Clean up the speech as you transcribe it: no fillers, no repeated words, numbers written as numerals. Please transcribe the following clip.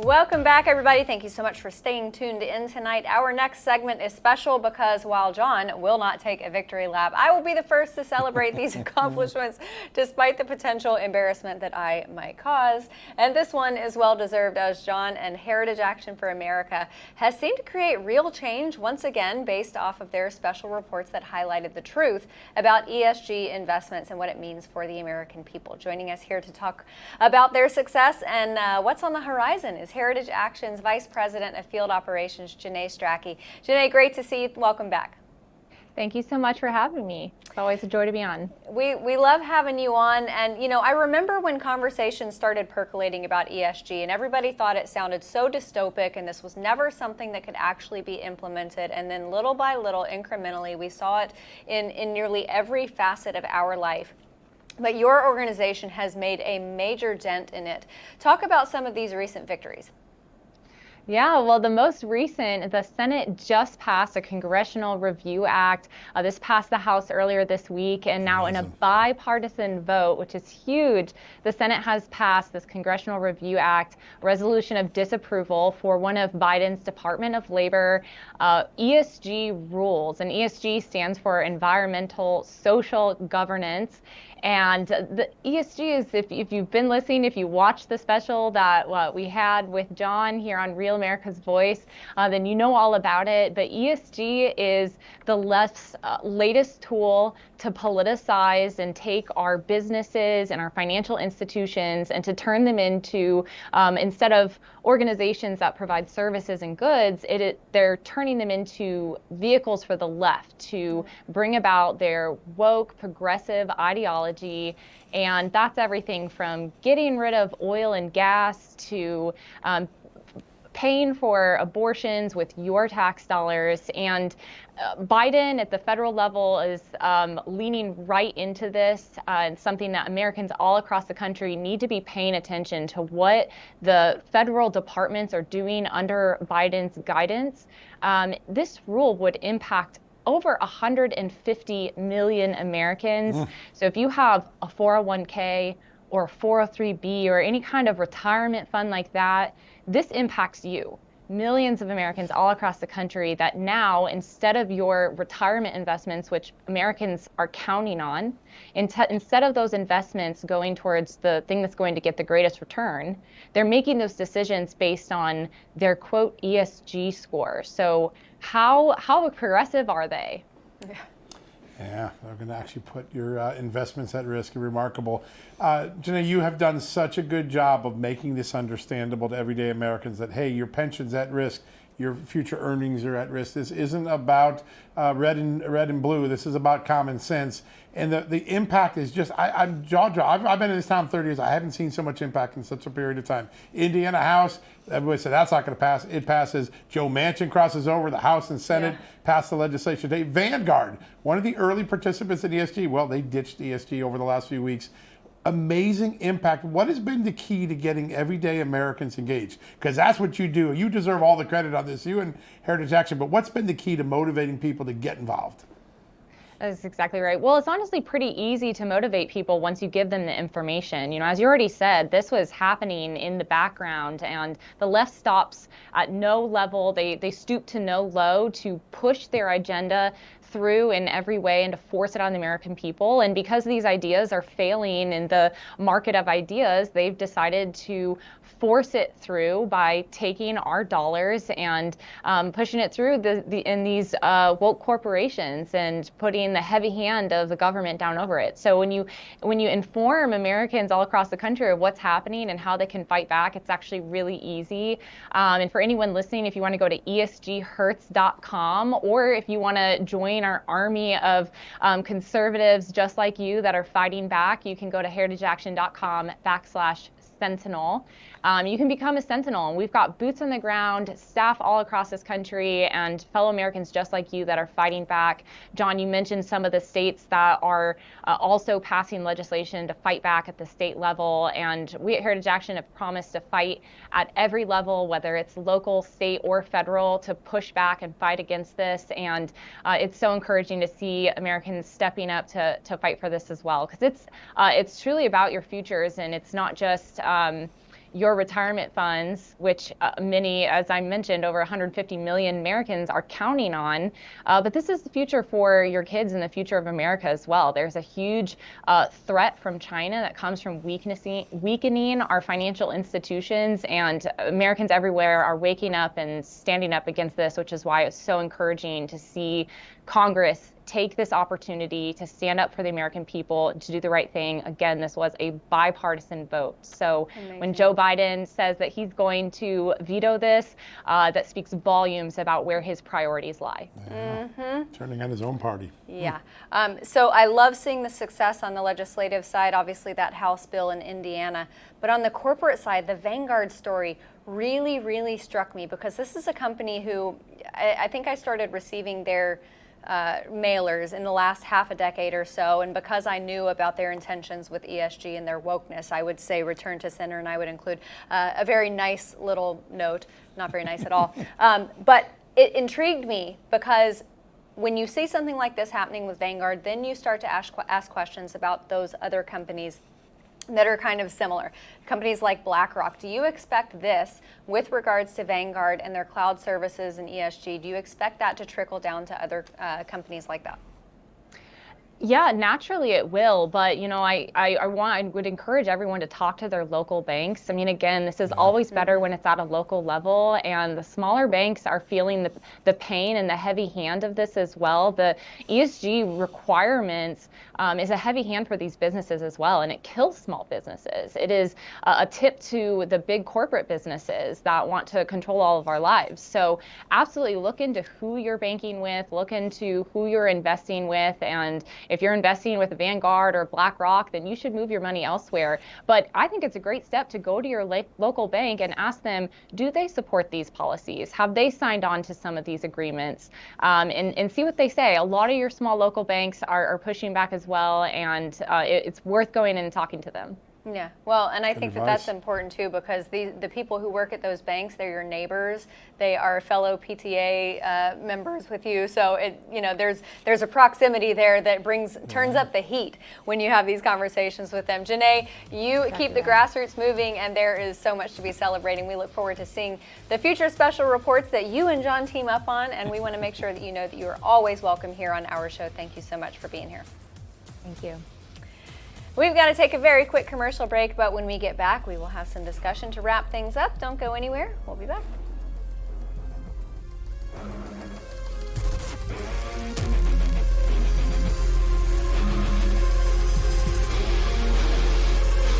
Welcome back, everybody. Thank you so much for staying tuned in tonight. Our next segment is special because while John will not take a victory lap, I will be the first to celebrate these accomplishments despite the potential embarrassment that I might cause. And this one is well deserved, as John and Heritage Action for America has seemed to create real change once again based off of their special reports that highlighted the truth about ESG investments and what it means for the American people. Joining us here to talk about their success and what's on the horizon is Heritage Action's Vice President of Field Operations, Janae Stracke. Janae, great to see you. Welcome back. Thank you so much for having me. It's always a joy to be on. We love having you on. And, you know, I remember when conversations started percolating about ESG and everybody thought it sounded so dystopic and this was never something that could actually be implemented. And then little by little, incrementally, we saw it in nearly every facet of our life. But your organization has made a major dent in it. Talk about some of these recent victories. Yeah, well, the most recent, the Senate just passed a Congressional Review Act. This passed the House earlier this week, and now in a bipartisan vote, which is huge, the Senate has passed this Congressional Review Act resolution of disapproval for one of Biden's Department of Labor ESG rules. And ESG stands for Environmental Social Governance. And the ESG is, if you've been listening, if you watched the special that we had with John here on Real America's Voice, then you know all about it. But ESG is the left's latest tool to politicize and take our businesses and our financial institutions and to turn them into, instead of organizations that provide services and goods, they're turning them into vehicles for the left to bring about their woke, progressive ideology. And that's everything from getting rid of oil and gas to paying for abortions with your tax dollars. And Biden at the federal level is leaning right into this, and something that Americans all across the country need to be paying attention to what the federal departments are doing under Biden's guidance. This rule would impact over 150 million Americans. So if you have a 401k or a 403b or any kind of retirement fund like that, this impacts you. Millions of Americans all across the country that now, instead of your retirement investments, which Americans are counting on, instead of those investments going towards the thing that's going to get the greatest return, they're making those decisions based on their, quote, ESG score. So how progressive are they? Yeah, they're going to actually put your investments at risk. Remarkable. Janae, you have done such a good job of making this understandable to everyday Americans that, hey, your pension's at risk, your future earnings are at risk. This isn't about red and blue. This is about common sense. And the impact is just, I'm jaw-dropped. I've been in this town 30 years. I haven't seen so much impact in such a period of time. Indiana House, everybody said that's not going to pass. It passes. Joe Manchin crosses over. The House and Senate passed the legislation today. Vanguard, one of the early participants in ESG, well, they ditched ESG over the last few weeks. Amazing impact. What has been the key to getting everyday Americans engaged? Because that's what you do. You deserve all the credit on this, you and Heritage Action, but what's been the key to motivating people to get involved? That's exactly right. Well, it's honestly pretty easy to motivate people once you give them the information. You know, as you already said, this was happening in the background, and the left stops at no level. They stoop to no low to push their agenda through in every way and to force it on the American people. And because these ideas are failing in the market of ideas, they've decided to force it through by taking our dollars and pushing it through in these woke corporations and putting the heavy hand of the government down over it. So when you inform Americans all across the country of what's happening and how they can fight back, it's actually really easy. And for anyone listening, if you want to go to esghurts.com, or if you want to join our army of conservatives just like you that are fighting back, you can go to heritageaction.com/Sentinel. You can become a Sentinel, and we've got boots on the ground, staff all across this country, and fellow Americans just like you that are fighting back. John, you mentioned some of the states that are also passing legislation to fight back at the state level, and we at Heritage Action have promised to fight at every level, whether it's local, state, or federal, to push back and fight against this. And it's so encouraging to see Americans stepping up to fight for this as well, because it's truly about your futures, and it's not just your retirement funds, which many, as I mentioned, over 150 million Americans are counting on. But this is the future for your kids and the future of America as well. There's a huge threat from China that comes from weakening our financial institutions, and Americans everywhere are waking up and standing up against this, which is why it's so encouraging to see Congress take this opportunity to stand up for the American people, to do the right thing. Again, this was a bipartisan vote. So when Joe Biden says that he's going to veto this, that speaks volumes about where his priorities lie. Yeah. Turning on his own party. Yeah. So I love seeing the success on the legislative side, obviously that House bill in Indiana. But on the corporate side, the Vanguard story really, really struck me, because this is a company who I think I started receiving their mailers in the last half a decade or so, and because I knew about their intentions with ESG and their wokeness, I would say return to center, and I would include a very nice little note, not very nice at all, but it intrigued me, because when you see something like this happening with Vanguard, then you start to ask questions about those other companies that are kind of similar. Companies like BlackRock, do you expect this, with regards to Vanguard and their cloud services and ESG, do you expect that to trickle down to other companies like that? Yeah, naturally it will, but I would encourage everyone to talk to their local banks. I mean, again, this is always better when it's at a local level, and the smaller banks are feeling the pain and the heavy hand of this as well. The ESG requirements is a heavy hand for these businesses as well, and it kills small businesses. It is a tip to the big corporate businesses that want to control all of our lives. So absolutely look into who you're banking with, look into who you're investing with, and if you're investing with Vanguard or BlackRock, then you should move your money elsewhere. But I think it's a great step to go to your local bank and ask them, do they support these policies? Have they signed on to some of these agreements? And see what they say. A lot of your small local banks are pushing back as well, and it's worth going in and talking to them. Yeah, well, and I think advice. that's important too, because the people who work at those banks, they're your neighbors. They are fellow PTA members with you, so there's a proximity there that turns up the heat when you have these conversations with them. Janae, you keep the grassroots moving, and there is so much to be celebrating. We look forward to seeing the future special reports that you and John team up on, and we want to make sure that you know that you are always welcome here on our show. Thank you so much for being here. Thank you. We've got to take a very quick commercial break, but when we get back, we will have some discussion to wrap things up. Don't go anywhere. We'll be back.